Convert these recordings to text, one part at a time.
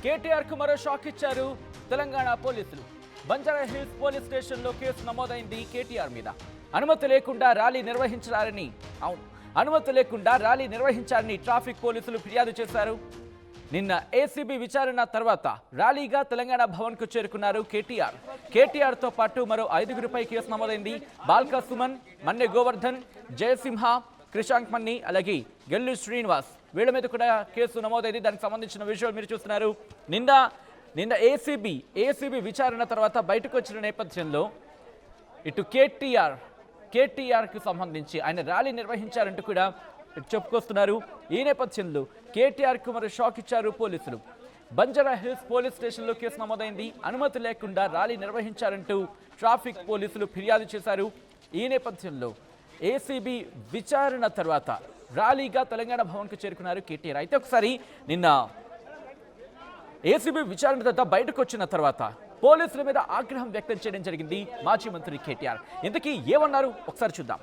కేటీఆర్ కు మరో షాక్ ఇచ్చారు తెలంగాణ పోలీసులు. బంజారా హిల్స్ పోలీస్ స్టేషన్లో కేసు నమోదైంది కేటీఆర్ మీద. అనుమతి లేకుండా ర్యాలీ నిర్వహించారని ట్రాఫిక్ పోలీసులు ఫిర్యాదు చేశారు. నిన్న ఏసీబీ విచారణ తర్వాత ర్యాలీగా తెలంగాణ భవన్ కు చేరుకున్నారు కేటీఆర్ తో పాటు మరో 5గురిపై కేసు నమోదైంది. బాల్కా సుమన్, మన్నె గోవర్ధన్, జయసింహ, క్రిషాంక్ మన్ని, అలాగే గెల్లు శ్రీనివాస్ వీళ్ళ మీద కూడా కేసు నమోదైంది. దానికి సంబంధించిన విజువల్ మీరు చూస్తున్నారు. నిన్న ఏసీబీ విచారణ తర్వాత బయటకు వచ్చిన నేపథ్యంలో ఇటు కేటీఆర్ కు సంబంధించి ఆయన ర్యాలీ నిర్వహించారంటూ కూడా చెప్పుకొస్తున్నారు. ఈ నేపథ్యంలో కేటీఆర్ కు మరి షాక్ ఇచ్చారు పోలీసులు. బంజారా హిల్స్ పోలీస్ స్టేషన్లో కేసు నమోదైంది. అనుమతి లేకుండా ర్యాలీ నిర్వహించారంటూ ట్రాఫిక్ పోలీసులు ఫిర్యాదు చేశారు. ఈ నేపథ్యంలో ఏసీబీ విచారణ తర్వాత ర్యాలీగా తెలంగాణ భవన్కు చేరుకున్నారు కేటీఆర్. అయితే ఒకసారి నిన్న ఏసీబీ విచారణ తర్వాత బయటకు వచ్చిన తర్వాత పోలీసుల మీద ఆగ్రహం వ్యక్తం చేయడం జరిగింది మాజీ మంత్రి కేటీఆర్. ఇంతకీ ఏమన్నారు ఒకసారి చూద్దాం.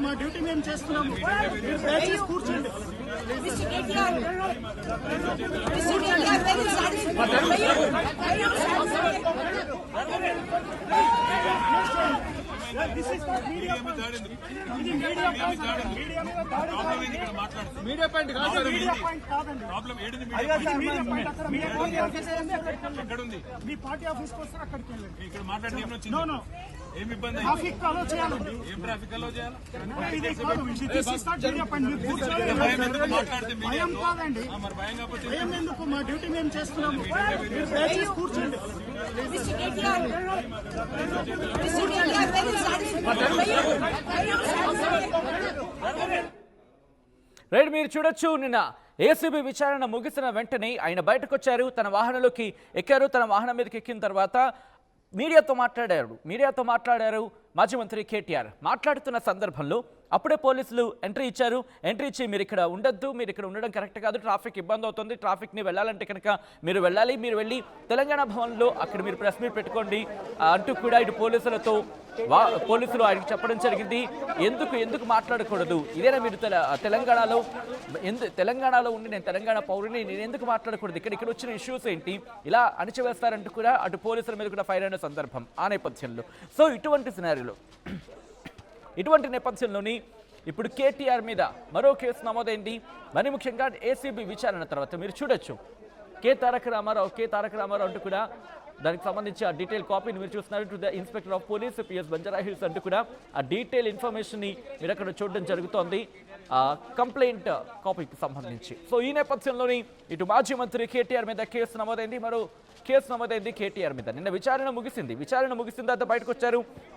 మా డ్యూటీ మేము చేస్తున్నాము. కూర్చోండి. మీ పార్టీ ఆఫీస్కి వస్తారు, అక్కడికి వెళ్ళండి. ఇక్కడ మాట్లాడి ట్రాఫిక్ అలో చేయాలండి. భయం కాదండి. భయం ఎందుకు? మా డ్యూటీ మేము చేస్తున్నాము. కూర్చోండి. రైట్, మీరు చూడొచ్చు. నిన్న ఏసీబీ విచారణ ముగిసిన వెంటనే ఆయన బయటకు వచ్చారు. తన వాహనంలోకి ఎక్కారు. తన వాహనం మీదకి ఎక్కిన తర్వాత మీడియాతో మాట్లాడారు మాజీ మంత్రి కేటీఆర్. మాట్లాడుతున్న సందర్భంలో అప్పుడే పోలీసులు ఎంట్రీ ఇచ్చి మీరు ఇక్కడ ఉండొద్దు, మీరు ఇక్కడ ఉండడం కరెక్ట్ కాదు, ట్రాఫిక్ ఇబ్బంది అవుతుంది, ట్రాఫిక్ని వెళ్ళాలంటే కనుక మీరు వెళ్ళి తెలంగాణ భవన్లో అక్కడ మీరు ప్రెస్ మీట్ పెట్టుకోండి అంటూ కూడా ఇటు పోలీసులు ఆయనకు చెప్పడం జరిగింది. ఎందుకు మాట్లాడకూడదు, ఇదేనా మీరు తెలంగాణలో ఉండి నేను తెలంగాణ పౌరుని, నేను ఎందుకు మాట్లాడకూడదు, ఇక్కడ వచ్చిన ఇష్యూస్ ఏంటి, ఇలా అణచివేస్తారంటూ కూడా అటు పోలీసుల మీద కూడా ఫైర్ అయిన సందర్భం ఆ నేపథ్యంలో. సో ఇటువంటి నేపథ్యంలోని ఇప్పుడు కేటీఆర్ మీద మరో కేసు నమోదైంది. మరి ముఖ్యంగా ఏసీబీ విచారణ తర్వాత మీరు చూడొచ్చు కే తారక రామారావు అంటూ కూడా దానికి సంబంధించి ఆ డీటెయిల్ కాపీని మీరు చూస్తున్నారు. To the inspector of police PS Banjara hills అంటూ కూడా ఆ డీటెయిల్ ఇన్ఫర్మేషన్ని మీరు అక్కడ చూడడం జరుగుతోంది కంప్లైంట్ కాపీకి సంబంధించి. సో ఈ నేపథ్యంలోని ఇటు మాజీ మంత్రి కేటీఆర్ మీద కేసు నమోదైంది కేటీఆర్ మీద. నిన్న విచారణ ముగిసింది తర్వాత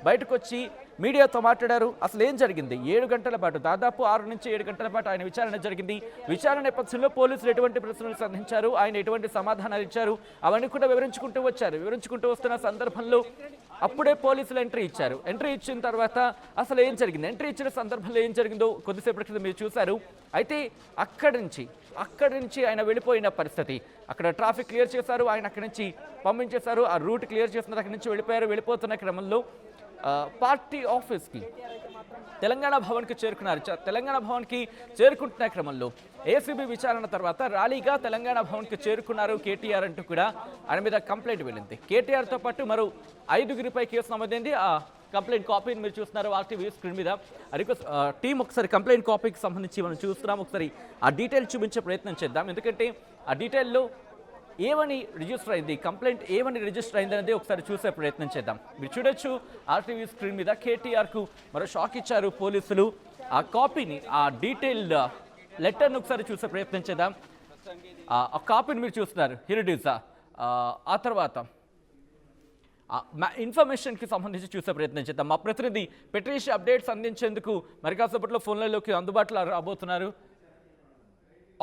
బయటకు వచ్చి మీడియాతో మాట్లాడారు. అసలు ఏం జరిగింది, 7 గంటల పాటు, దాదాపు 6 నుంచి 7 గంటల పాటు ఆయన విచారణ జరిగింది. విచారణ నేపథ్యంలో పోలీసులు ఎటువంటి ప్రశ్నలు సంధించారు, ఆయన ఎటువంటి సమాధానాలు ఇచ్చారు, అవన్నీ కూడా వివరించుకుంటూ వస్తున్న సందర్భంలో అప్పుడే పోలీసులు ఎంట్రీ ఇచ్చిన తర్వాత అసలు ఏం జరిగింది, ఎంట్రీ ఇచ్చిన సందర్భంలో ఏం జరిగిందో కొద్దిసేపటి క్రితం మీరు చూశారు. అయితే అక్కడి నుంచి ఆయన వెళ్ళిపోయిన పరిస్థితి, అక్కడ ట్రాఫిక్ క్లియర్ చేశారు, ఆయన అక్కడి నుంచి పంపించేశారు, ఆ రూట్ క్లియర్ చేస్తున్నారు, అక్కడి నుంచి వెళ్ళిపోతున్న క్రమంలో పార్టీ ఆఫీస్కి తెలంగాణ భవన్కి చేరుకున్నారు. తెలంగాణ భవన్కి చేరుకుంటున్న క్రమంలో ఏసీబీ విచారణ తర్వాత ర్యాలీగా తెలంగాణ భవన్కి చేరుకున్నారు కేటీఆర్ అంటూ కూడా ఆయన మీద కంప్లైంట్ వెళ్ళింది. కేటీఆర్తో పాటు మరో 5గురిపై కేసు నమోదైంది. ఆ కంప్లైంట్ కాపీని మీరు చూస్తున్నారు ఆర్టీవీ స్క్రీన్ మీద. టీం ఒకసారి కంప్లైంట్ కాపీకి సంబంధించి మనం చూస్తున్నాం. ఒకసారి ఆ డీటెయిల్ చూపించే ప్రయత్నం చేద్దాం. ఎందుకంటే ఆ డీటెయిల్లో ఏమని రిజిస్టర్ అయింది, కంప్లైంట్ ఏమని రిజిస్టర్ అయింది అనేది ఒకసారి చూసే ప్రయత్నం చేద్దాం. మీరు చూడొచ్చు ఆర్టీవీ స్క్రీన్ మీద కేటీఆర్కు మరో షాక్ ఇచ్చారు పోలీసులు. ఆ కాపీని, ఆ డీటెయిల్డ్ లెటర్ని ఒకసారి చూసే ప్రయత్నం చేద్దాం. ఆ కాపీని మీరు చూస్తున్నారు, హియర్ ఇట్ ఈస్. ఆ తర్వాత ఇన్ఫర్మేషన్కి సంబంధించి చూసే ప్రయత్నం చేద్దాం. మా ప్రతినిధి పెట్రీషియా అప్డేట్స్ అందించేందుకు మరి కాసేపట్లో ఫోన్లలోకి అందుబాటులో రాబోతున్నారు.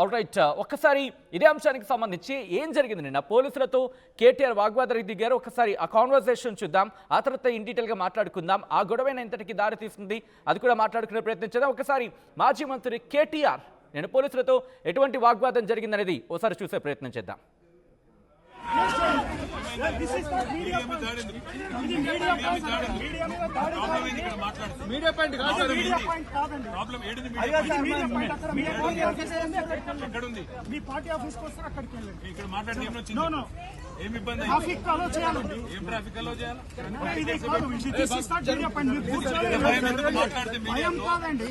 ఆల్ రైట్, ఒక్కసారి ఇదే అంశానికి సంబంధించి ఏం జరిగింది నిన్న పోలీసులతో కేటీఆర్ వాగ్వాదానికి దిగారు. ఒక్కసారి ఆ కాన్వర్సేషన్ చూద్దాం, ఆ తర్వాత ఇన్ డీటెయిల్గా మాట్లాడుకుందాం. ఆ గొడవైన ఇంతటికి దారి తీస్తుంది, అది కూడా మాట్లాడుకునే ప్రయత్నం చేద్దాం. ఒకసారి మాజీ మంత్రి కేటీఆర్ నేను పోలీసులతో ఎటువంటి వాగ్వాదం జరిగిందనేది ఒకసారి చూసే ప్రయత్నం చేద్దాం. మీడియా పాయింట్ కాదండి. మీ పార్టీ ఆఫీస్ కోసం అక్కడికి వెళ్ళండి. ఇక్కడ మాట్లాడి ఏం ఇబ్బంది? ట్రాఫిక్ అలో చేయాలండి. ఏం ట్రాఫిక్ అలో చేయాలి? భయం కాదండి.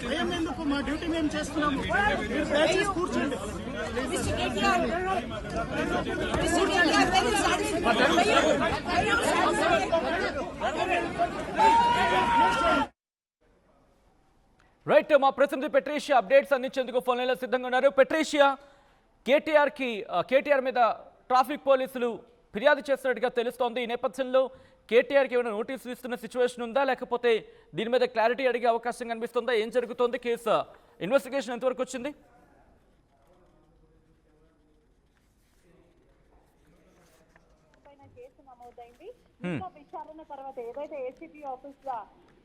భయం ఎందుకు? మా డ్యూటీ మేము చేస్తున్నాము. దయచేసి కూర్చోండి. రైట్, మా ప్రతినిధి పెట్రీషియా అప్డేట్స్ అందించేందుకు ఫోన్ లైన్లో సిద్ధంగా ఉన్నారు. పెట్రీషియా, కేటీఆర్ మీద ట్రాఫిక్ పోలీసులు ఫిర్యాదు చేస్తున్నట్టుగా తెలుస్తోంది. ఈ నేపథ్యంలో కేటీఆర్కి ఏమైనా నోటీసులు ఇస్తున్న సిచ్యువేషన్ ఉందా, లేకపోతే దీని మీద క్లారిటీ అడిగే అవకాశం కనిపిస్తుందా? ఏం జరుగుతోంది? కేసు ఇన్వెస్టిగేషన్ ఎంతవరకు వచ్చింది? కేసు నమోదైంది. ఇంకా విచారణ తర్వాత ఏదైతే ఏసీబీ ఆఫీస్ లో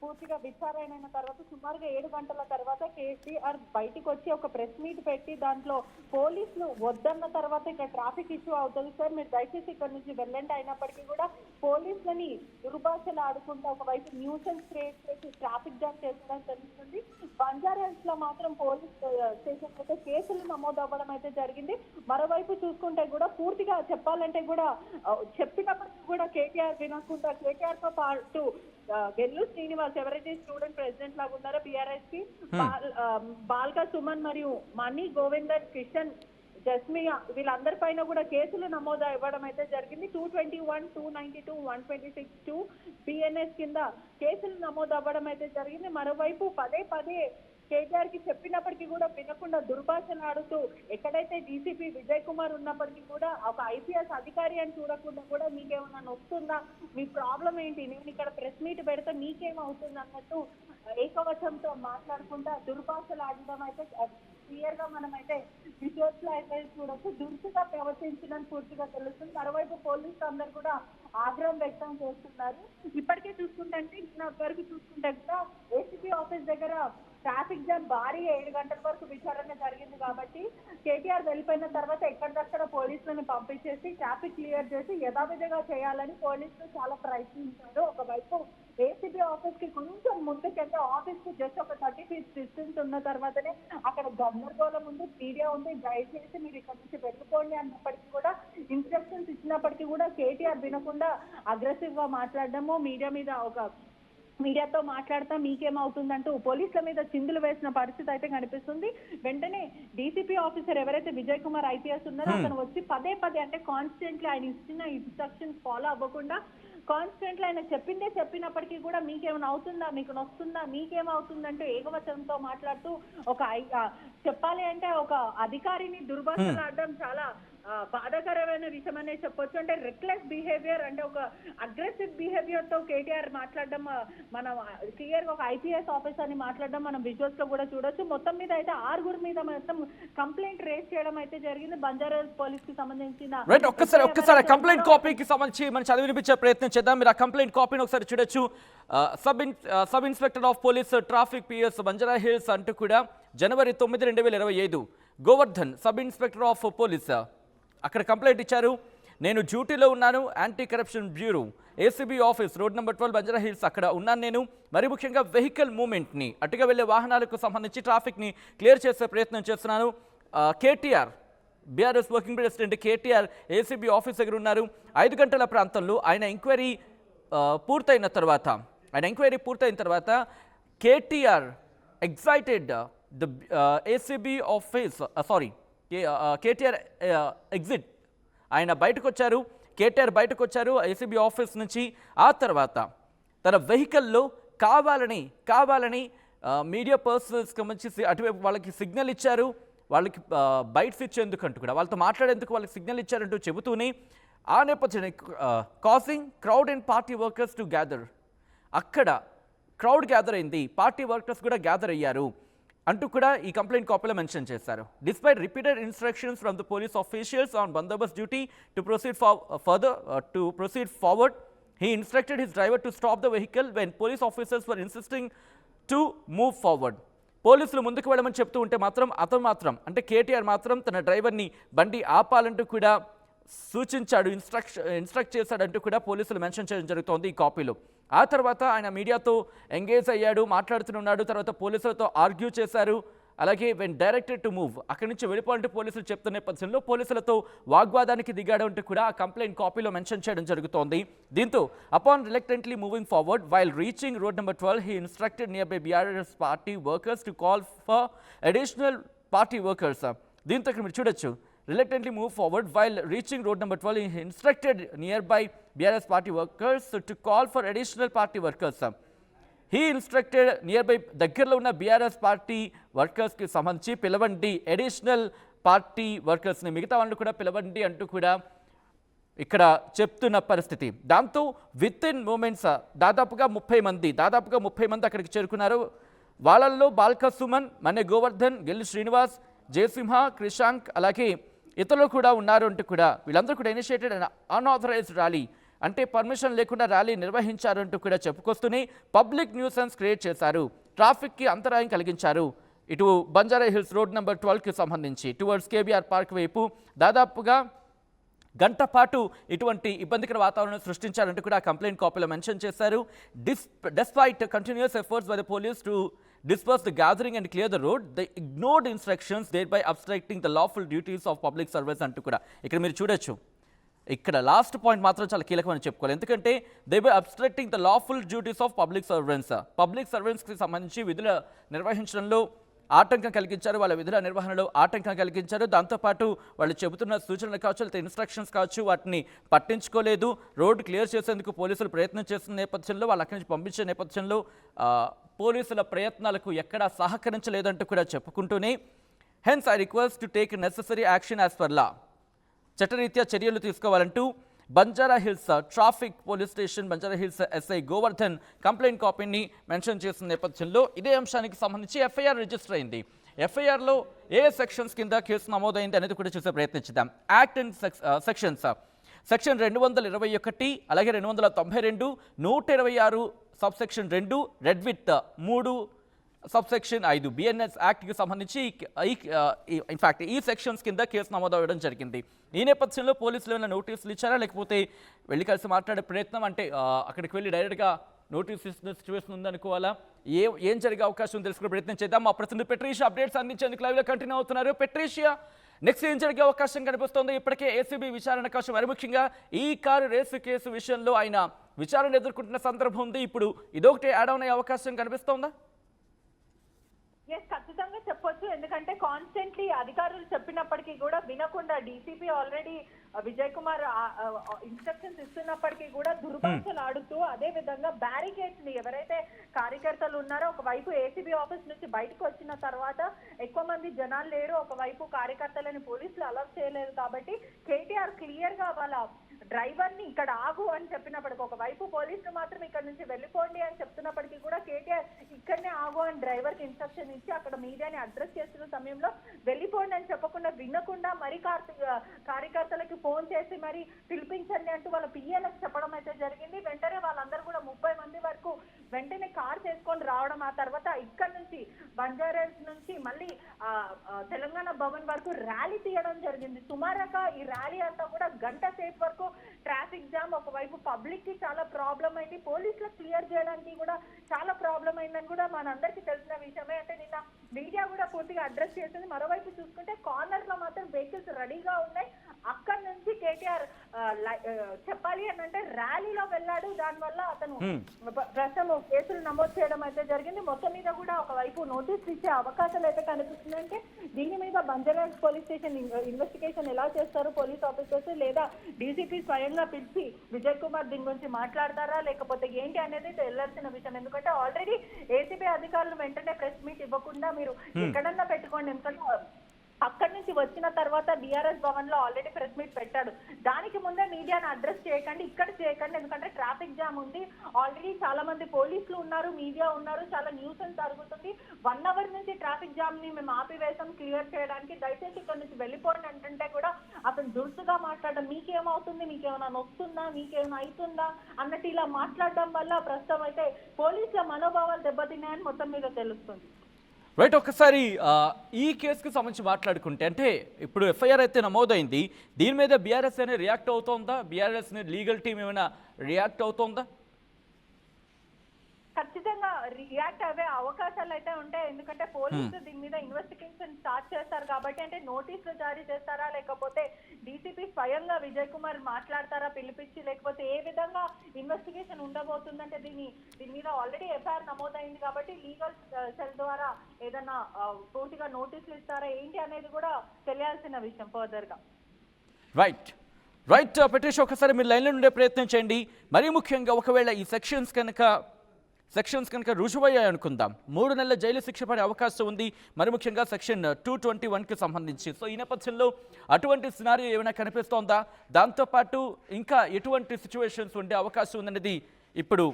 పూర్తిగా విచారణ అయిన తర్వాత సుమారుగా 7 గంటల తర్వాత కేటీఆర్ బయటకు వచ్చి ఒక ప్రెస్ మీట్ పెట్టి దాంట్లో పోలీసులు వద్దన్న తర్వాత ఇక్కడ ట్రాఫిక్ ఇష్యూ అవుతుంది సార్, మీరు దయచేసి ఇక్కడ నుంచి వెళ్ళండి. అయినప్పటికీ కూడా పోలీసులని దుర్భాషలు ఆడుకుంటూ ఒకవైపు న్యూసెన్స్ క్రియేట్ చేసి ట్రాఫిక్ జామ్ చేసడం తెలుస్తుంది. బంజారాహిల్స్ లో మాత్రం పోలీస్ స్టేషన్ అయితే కేసులు నమోదు అవ్వడం అయితే జరిగింది. మరోవైపు చూసుకుంటే కూడా పూర్తిగా చెప్పాలంటే కూడా చెప్పినప్పటికీ కూడా కేటీఆర్ వినకుండా కేటీఆర్ తో పాటు వెల్లు శ్రీనివాస్ ఎవరైతే స్టూడెంట్ ప్రెసిడెంట్ లాగా ఉన్నారో బీఆర్ఎస్ కి బాల్కా సుమన్ మరియు మణి గోవిందర్ కిషన్ జస్మియా వీళ్ళందరి పైన కూడా కేసులు నమోదు ఇవ్వడం అయితే జరిగింది. 221, 292, 126 బిఎన్ఎస్ కింద కేసులు నమోదు అవ్వడం అయితే జరిగింది. మరోవైపు పదే కేటీఆర్ కి చెప్పినప్పటికీ కూడా వినకుండా దుర్భాషలు ఆడుతూ ఎక్కడైతే డీసీపీ విజయ్ కుమార్ ఉన్నప్పటికీ కూడా ఒక ఐపీఎస్ అధికారి అని చూడకుండా కూడా మీకేమన్నా నొస్తుందా, మీ ప్రాబ్లం ఏంటి, నేను ఇక్కడ ప్రెస్ మీట్ పెడితే మీకేమవుతుంది అన్నట్టు ఏకవచంతో మాట్లాడుకుంటా దుర్భాషలు ఆడడం అయితే క్లియర్ గా మనమైతే విజువల్స్ లో అయితే చూడొచ్చు. దురుసుగా ప్రవర్తించడం పూర్తిగా తెలుస్తుంది. మరోవైపు పోలీసులు అందరూ కూడా ఆగ్రహం వ్యక్తం చేస్తున్నారు. ఇప్పటికే చూసుకుంటే వరకు చూసుకుంటే కూడా ఏసీపీ ఆఫీస్ దగ్గర ట్రాఫిక్ జామ్ భారీ 7 గంటల వరకు విచారణ జరిగింది. కాబట్టి కేటీఆర్ వెళ్ళిపోయిన తర్వాత ఎక్కడిదక్కడ పోలీసులను పంపించేసి ట్రాఫిక్ క్లియర్ చేసి యథావిధిగా చేయాలని పోలీసులు చాలా ప్రయత్నించారు. ఒకవైపు ఏసీబీ ఆఫీస్ కి కొంచెం ముందుకెళ్తే ఆఫీస్ కి జస్ట్ ఒక 30 feet డిస్టెన్స్ ఉన్న తర్వాతనే అక్కడ గందరగోళం ఉంది, మీడియా ఉంది, దయచేసి మీరు ఇక్కడ నుంచి వెళ్ళిపోండి అన్నప్పటికీ కూడా ఇన్స్ట్రక్షన్స్ ఇచ్చినప్పటికీ కూడా కేటీఆర్ వినకుండా అగ్రెసివ్ గా మాట్లాడడము, మీడియాతో మాట్లాడతా మీకేమవుతుందంటూ పోలీసుల మీద చిందులు వేసిన పరిస్థితి అయితే కనిపిస్తుంది. వెంటనే డీసీపీ ఆఫీసర్ ఎవరైతే విజయ్ కుమార్ ఐపీఎస్ ఉన్నారో అతను వచ్చి పదే అంటే కాన్స్టెంట్లీ ఆయన ఇచ్చిన ఇన్స్ట్రక్షన్స్ ఫాలో అవ్వకుండా కాన్స్టెంట్లీ ఆయన చెప్పినప్పటికీ కూడా మీకేమైనా అవుతుందా, మీకు నొస్తుందా, మీకేమవుతుందంటూ ఏకవచనంతో మాట్లాడుతూ చెప్పాలి అంటే ఒక అధికారిని దుర్భాషలాడడం చాలా బాధాకరమైన విషయం అనే చెప్పొచ్చు. అంటే రెక్లెస్ బిహేవియర్, అంటే ఒక అగ్రెసివ్ బిహేవియర్ తో కేటీఆర్ మాట్లాడడం మనం క్లియర్ గా ఒక ఐపీఎస్ ఆఫీసర్ ని మాట్లాడడం మనం విజువల్స్ లో కూడా చూడొచ్చు. మొత్తం మీద అయితే 6 మీద మొత్తం కంప్లైంట్ రేస్ చేయడం అయితే జరిగింది బంజారాహిల్స్ పోలీస్ కి సంబంధించిన. ఒక్కసారి కంప్లైంట్ కాపీకి సంబంధించి మనం చదివి వినిపించే ప్రయత్నం చేద్దాం. మీరు ఆ కంప్లైంట్ కాపీని ఒకసారి చూడొచ్చు. Sub inspector of police traffic PS Banjara Hills అంటూ కూడా January 9, 2025 Govardhan sub inspector of police అక్కడ కంప్లైంట్ ఇచ్చారు. నేను డ్యూటీలో ఉన్నాను, anti corruption bureau ACB office road number 12 Banjara Hills అక్కడ ఉన్నాను నేను. మరి ముఖ్యంగా వెహికల్ మూవ్మెంట్ని అటుగా వెళ్ళే వాహనాలకు సంబంధించి ట్రాఫిక్ని క్లియర్ చేసే ప్రయత్నం చేస్తున్నాను. KTR BRS working president KTR ACB office దగ్గర ఉన్నారు. 5 గంటల ప్రాంతంలో ఆయన ఎంక్వైరీ పూర్తయిన తర్వాత KTR excited the ACB office KTR exit ఆయన బయటకు వచ్చారు. కేటీఆర్ బయటకు వచ్చారు ఏసీబీ ఆఫీస్ నుంచి. ఆ తర్వాత తన వెహికల్లో కావాలని మీడియా పర్సన్స్కి సంబంధించి అటువైపు వాళ్ళకి సిగ్నల్ ఇచ్చారు. వాళ్ళకి బైట్స్ ఇచ్చేందుకు అంటూ కూడా వాళ్ళతో మాట్లాడేందుకు వాళ్ళకి సిగ్నల్ ఇచ్చారంటూ చెబుతూనే ఆ నేపథ్యంలో causing crowd and party workers to gather, అక్కడ క్రౌడ్ గ్యాదర్ అయింది, పార్టీ వర్కర్స్ కూడా గ్యాదర్ అయ్యారు. అంటూ కూడా ఈ కంప్లైంట్ కాపీలో మెన్షన్ చేశారు. Despite repeated instructions from the police officials on Bandobast duty to proceed forward he instructed his driver to stop the vehicle when police officers were insisting to move forward. పోలీసులు ముందుకు వెళ్ళమని చెప్తూ ఉంటే మాత్రం అతను మాత్రం అంటే కేటీఆర్ మాత్రం తన డ్రైవర్ని బండి ఆపాలంటూ కూడా సూచించాడు, ఇన్స్ట్రక్ట్ చేశాడంటూ కూడా పోలీసులు మెన్షన్ చేయడం జరుగుతోంది ఈ కాపీలో. ఆ తర్వాత ఆయన మీడియాతో ఎంగేజ్ అయ్యాడు, మాట్లాడుతున్నాడు. తర్వాత పోలీసులతో ఆర్గ్యూ చేశారు. అలాగే వెన్ డైరెక్టెడ్ టు మూవ్, అక్కడి నుంచి వెళ్ళిపోవాలంటే పోలీసులు చెప్తున్న నేపథ్యంలో పోలీసులతో వాగ్వాదానికి దిగాడంటూ కూడా ఆ కంప్లైంట్ కాపీలో మెన్షన్ చేయడం జరుగుతోంది. దీంతో upon reluctantly moving forward while reaching road number 12 he instructed nearby BRS party workers to call for additional party workers. దీంతో ఇక్కడ మీరు చూడొచ్చు, reluctantly move forward while reaching road number 12 he instructed nearby BRS party workers to call for additional party workers. He instructed near by దగ్గరలో ఉన్న BRS party వర్కర్స్కి సంబంధించి పిలవండి, additional party వర్కర్స్ని మిగతా వాళ్ళు కూడా పిలవండి అంటూ కూడా ఇక్కడ చెప్తున్న పరిస్థితి. దాంతో విత్ ఇన్ మూమెంట్స్ దాదాపుగా 30 మంది అక్కడికి చేరుకున్నారు. వాళ్ళల్లో బాల్క సుమన్, మన్నె గోవర్ధన్, గెల్లి శ్రీనివాస్, జయసింహ, క్రిషాంక్ అలాగే ఇతరులు కూడా ఉన్నారు అంటూ కూడా వీళ్ళందరూ కూడా ఇనిషియేటెడ్ అన్ఆథరైజ్డ్ ర్యాలీ అంటే పర్మిషన్ లేకుండా ర్యాలీ నిర్వహించారంటూ కూడా చెప్పుకొస్తూనే పబ్లిక్ న్యూసెన్స్ క్రియేట్ చేశారు, ట్రాఫిక్కి అంతరాయం కలిగించారు. ఇటు బంజారా హిల్స్ రోడ్ నెంబర్ 12కి సంబంధించి టువర్డ్స్ కేబీఆర్ పార్క్ వైపు దాదాపుగా గంట పాటు ఇటువంటి ఇబ్బందికర వాతావరణం సృష్టించారంటూ కూడా కంప్లైంట్ కాపీలో మెన్షన్ చేశారు. Despite continuous efforts by the police to disperse the gathering and clear the road, they ignored instructions, thereby obstructing the lawful duties of public service అంటూ కూడా ఇక్కడ మీరు చూడొచ్చు. ఇక్కడ లాస్ట్ పాయింట్ మాత్రం చాలా కీలకమని చెప్పుకోవాలి. ఎందుకంటే thereby obstructing the lawful duties of public సర్వెంట్స్కి సంబంధించి విధుల నిర్వహించడంలో ఆటంకం కలిగించారు, వాళ్ళ విధుల నిర్వహణలో ఆటంకం కలిగించారు. దాంతోపాటు వాళ్ళు చెబుతున్న సూచనలు కావచ్చు, లేకపోతే ఇన్స్ట్రక్షన్స్ కావచ్చు, వాటిని పట్టించుకోలేదు. రోడ్డు క్లియర్ చేసేందుకు పోలీసులు ప్రయత్నం చేస్తున్న నేపథ్యంలో, వాళ్ళు అక్కడి నుంచి పంపించే నేపథ్యంలో పోలీసుల ప్రయత్నాలకు ఎక్కడా సహకరించలేదంటూ కూడా చెప్పుకుంటూనే hence I request to take necessary action as per law, చట్టరీత్యా చర్యలు తీసుకోవాలంటూ Banjara Hills traffic police station Banjara Hills SI Govardhan complaint కాపీని మెన్షన్ చేసిన నేపథ్యంలో ఇదే అంశానికి సంబంధించి ఎఫ్ఐఆర్ రిజిస్టర్ అయింది. ఎఫ్ఐఆర్లో ఏ సెక్షన్స్ కింద కేసు నమోదైంది అనేది కూడా చూసే ప్రయత్నించుదాం. యాక్ట్ అండ్ సెక్షన్స్ సెక్షన్ 221 అలాగే 292, 126 sub section 2, read with 3 subsection 5 BNS యాక్ట్కి సంబంధించి ఇన్ఫ్యాక్ట్ ఈ సెక్షన్స్ కింద కేసు నమోదవడం జరిగింది. ఈ నేపథ్యంలో పోలీసులు ఏమైనా నోటీసులు ఇచ్చారా, లేకపోతే వెళ్ళి కలిసి మాట్లాడే ప్రయత్నం అంటే అక్కడికి వెళ్ళి డైరెక్ట్గా నోటీస్ ఇస్తున్న సిచ్యువేషన్ ఉందనుకోవాలా, ఏం జరిగే అవకాశం తెలుసుకునే ప్రయత్నం చేద్దాం. మా ప్రతినిధి పెట్రీషియా అప్డేట్స్ అందించేందుకు లైవ్లో కంటిన్యూ అవుతున్నారు. పెట్రీషియా, నెక్స్ట్ ఏం జరిగే అవకాశం కనిపిస్తోంది? ఇప్పటికే ఏసీబీ విచారణ కోసం మరి ముఖ్యంగా ఈ కారు రేసు కేసు విషయంలో ఆయన విచారణ ఎదుర్కొంటున్న సందర్భం ఉంది. ఇప్పుడు ఇదొకటి యాడ్ అయ్యే అవకాశం కనిపిస్తోందా? ఖచ్చితంగా చెప్పొచ్చు. ఎందుకంటే కాన్స్టెంట్లీ అధికారులు చెప్పినప్పటికీ కూడా వినకుండా DCP already Vijay Kumar instructions ఇస్తున్నప్పటికీ కూడా దుర్భాషలు ఆడుతూ అదే విధంగా బ్యారికేడ్స్ ని ఎవరైతే కార్యకర్తలు ఉన్నారో ఒకవైపు ఏసీబీ ఆఫీస్ నుంచి బయటకు వచ్చిన తర్వాత ఎక్కువ మంది జనాలు లేరు, ఒకవైపు కార్యకర్తలని పోలీసులు అలౌ చేయలేదు. కాబట్టి కేటీఆర్ క్లియర్ గా వాళ్ళ డ్రైవర్ ని ఇక్కడ ఆగు అని చెప్పినప్పటికీ, ఒకవైపు పోలీసులు మాత్రం ఇక్కడ నుంచి వెళ్ళిపోండి అని చెప్తున్నప్పటికీ కూడా కేటీఆర్ ఇక్కడనే ఆగు అని డ్రైవర్ కి ఇన్స్ట్రక్షన్ ఇచ్చి అక్కడ మీడియాని అడ్రస్ చేస్తున్న సమయంలో వెళ్ళిపోండి అని చెప్పకుండా వినకుండా మరి కార్యకర్తలకి ఫోన్ చేసి మరి పిలిపించండి అంటూ వాళ్ళ పిఏలకు చెప్పడం అయితే జరిగింది. వెంటనే వాళ్ళందరూ కూడా 30 మంది వరకు వెంటనే కార్ చేసుకొని రావడం, ఆ తర్వాత ఇక్కడ నుంచి బంజారాస్ నుంచి మళ్ళీ తెలంగాణ భవన్ వరకు ర్యాలీ తీయడం జరిగింది. సుమారుగా ఈ ర్యాలీ అంతా కూడా గంట సేపు వరకు ట్రాఫిక్ జామ్, ఒకవైపు పబ్లిక్ కి చాలా ప్రాబ్లం అయింది, పోలీసులకు క్లియర్ చేయడానికి కూడా చాలా ప్రాబ్లం అయిందని కూడా మనందరికీ తెలిసిన విషయమే. అంటే నిన్న మీడియా కూడా పూర్తిగా అడ్రస్ చేసింది. మరోవైపు చూసుకుంటే కార్నర్ లో మాత్రం వెహికల్స్ రెడీగా ఉన్నాయి. అక్కడి నుంచి కేటీఆర్ చెప్పాలి అని అంటే ర్యాలీలో వెళ్ళాడు. దానివల్ల అతను ప్రస్తుతం కేసులు నమోదు చేయడం అయితే జరిగింది. మొత్తం మీద కూడా ఒకవైపు నోటీసులు ఇచ్చే అవకాశాలు అయితే కనిపిస్తుంది. అంటే దీని మీద బంజారాస్ పోలీస్ స్టేషన్ ఇన్వెస్టిగేషన్ ఎలా చేస్తారు పోలీస్ ఆఫీసర్స్, లేదా డీసీపీ స్వయంగా పిలిచి విజయ్ కుమార్ దీని గురించి మాట్లాడతారా లేకపోతే ఏంటి అనేది తెలియాల్సిన విషయం. ఎందుకంటే ఆల్రెడీ ఏసీబీ అధికారులు వెంటనే ప్రెస్ మీట్ ఇవ్వకుండా మీరు ఎక్కడన్నా పెట్టుకోండి, ఎందుకంటే అక్కడి నుంచి వచ్చిన తర్వాత బీఆర్ఎస్ భవన్ లో ఆల్రెడీ ప్రెస్ మీట్ పెట్టాడు. దానికి ముందే మీడియాను అడ్రస్ చేయకండి, ఇక్కడ చేయకండి, ఎందుకంటే ట్రాఫిక్ జామ్ ఉంది, ఆల్రెడీ చాలా మంది పోలీసులు ఉన్నారు, మీడియా ఉన్నారు, చాలా న్యూసెన్స్ జరుగుతుంది, 1 అవర్ నుంచి ట్రాఫిక్ జామ్ ని మేము ఆపివేసాం క్లియర్ చేయడానికి, దయచేసి ఇక్కడ నుంచి వెళ్ళిపోండి అంటుంటే కూడా అతను దురుసుగా మాట్లాడడం, మీకేమవుతుంది, మీకేమైనా నొస్తుందా, మీకేమైనా అవుతుందా అన్నట్టు ఇలా మాట్లాడడం వల్ల ప్రస్తుతం అయితే పోలీసుల మనోభావాలు దెబ్బతిన్నాయని మొత్తం మీద తెలుస్తుంది. రైట్, ఒక్కసారి ఈ కేసుకి సంబంధించి మాట్లాడుకుంటే, అంటే ఇప్పుడు ఎఫ్ఐఆర్ అయితే నమోదైంది, దీని మీద బీఆర్ఎస్ అనేది రియాక్ట్ అవుతోందా, బీఆర్ఎస్ లీగల్ టీం ఏమైనా రియాక్ట్ అవుతోందా? ఖచ్చితంగా రియాక్ట్ అయ్యే అవకాశాలు అయితే ఉంటాయి, ఎందుకంటే పోలీసులు దీని మీద ఇన్వెస్టిగేషన్ స్టార్ట్ చేస్తారు కాబట్టి. అంటే నోటీసులు జారీ చేస్తారా, లేకపోతే డీసీపీ స్వయంగా విజయ్ కుమార్ మాట్లాడతారా పిలిపించి, లేకపోతే ఏ విధంగా ఇన్వెస్టిగేషన్ ఉండబోతుందంటే దీని మీద ఆల్రెడీ ఎఫ్ఐఆర్ నమోదైంది కాబట్టి లీగల్ సెల్ ద్వారా ఏదైనా పూర్తిగా నోటీసులు ఇస్తారా ఏంటి అనేది కూడా తెలియాల్సిన విషయం ఫర్దర్ గా. రైట్ రైట్ ప్రతీష్, ఒకసారి మీరు లైన్లో ఉండే ప్రయత్నం చేయండి. మరీ ముఖ్యంగా ఒకవేళ ఈ సెక్షన్స్ కనుక రుజువయ్యాయి అనుకుందాం, 3 నెలల జైలు శిక్ష పడే అవకాశం ఉంది, మరి ముఖ్యంగా సెక్షన్ 221కి సంబంధించి. సో ఈ నేపథ్యంలో అటువంటి సినారియో ఏమైనా కనిపిస్తోందా, దాంతోపాటు ఇంకా ఎటువంటి సిచ్యువేషన్స్ ఉండే అవకాశం ఉందనేది ఇప్పుడు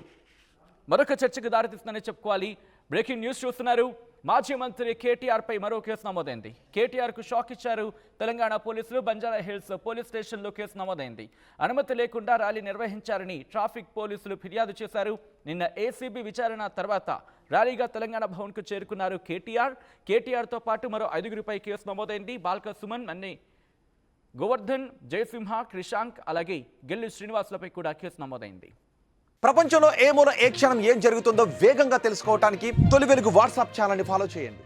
మరొక చర్చకు దారితీస్తుందని చెప్పుకోవాలి. బ్రేకింగ్ న్యూస్ చూస్తున్నారు. మాజీ మంత్రి కేటీఆర్ పై మరో కేసు నమోదైంది. కేటీఆర్కు షాక్ ఇచ్చారు తెలంగాణ పోలీసులు. బంజారా హిల్స్ పోలీస్ స్టేషన్లో కేసు నమోదైంది. అనుమతి లేకుండా ర్యాలీ నిర్వహించారని ట్రాఫిక్ పోలీసులు ఫిర్యాదు చేశారు. నిన్న ఏసీబీ విచారణ తర్వాత ర్యాలీగా తెలంగాణ భవన్కు చేరుకున్నారు కేటీఆర్తో పాటు మరో 5గురిపై కేసు నమోదైంది. బాల్క సుమన్, అన్ని గోవర్ధన్, జయసింహ, క్రిషాంక్, అలాగే గెల్లి శ్రీనివాసులపై కూడా కేసు నమోదైంది. ప్రపంచంలో ఏ మూల ఏ క్షణం ఏం జరుగుతుందో వేగంగా తెలుసుకోవడానికి తొలి వెలుగు వాట్సాప్ ఛానల్ని ఫాలో చేయండి.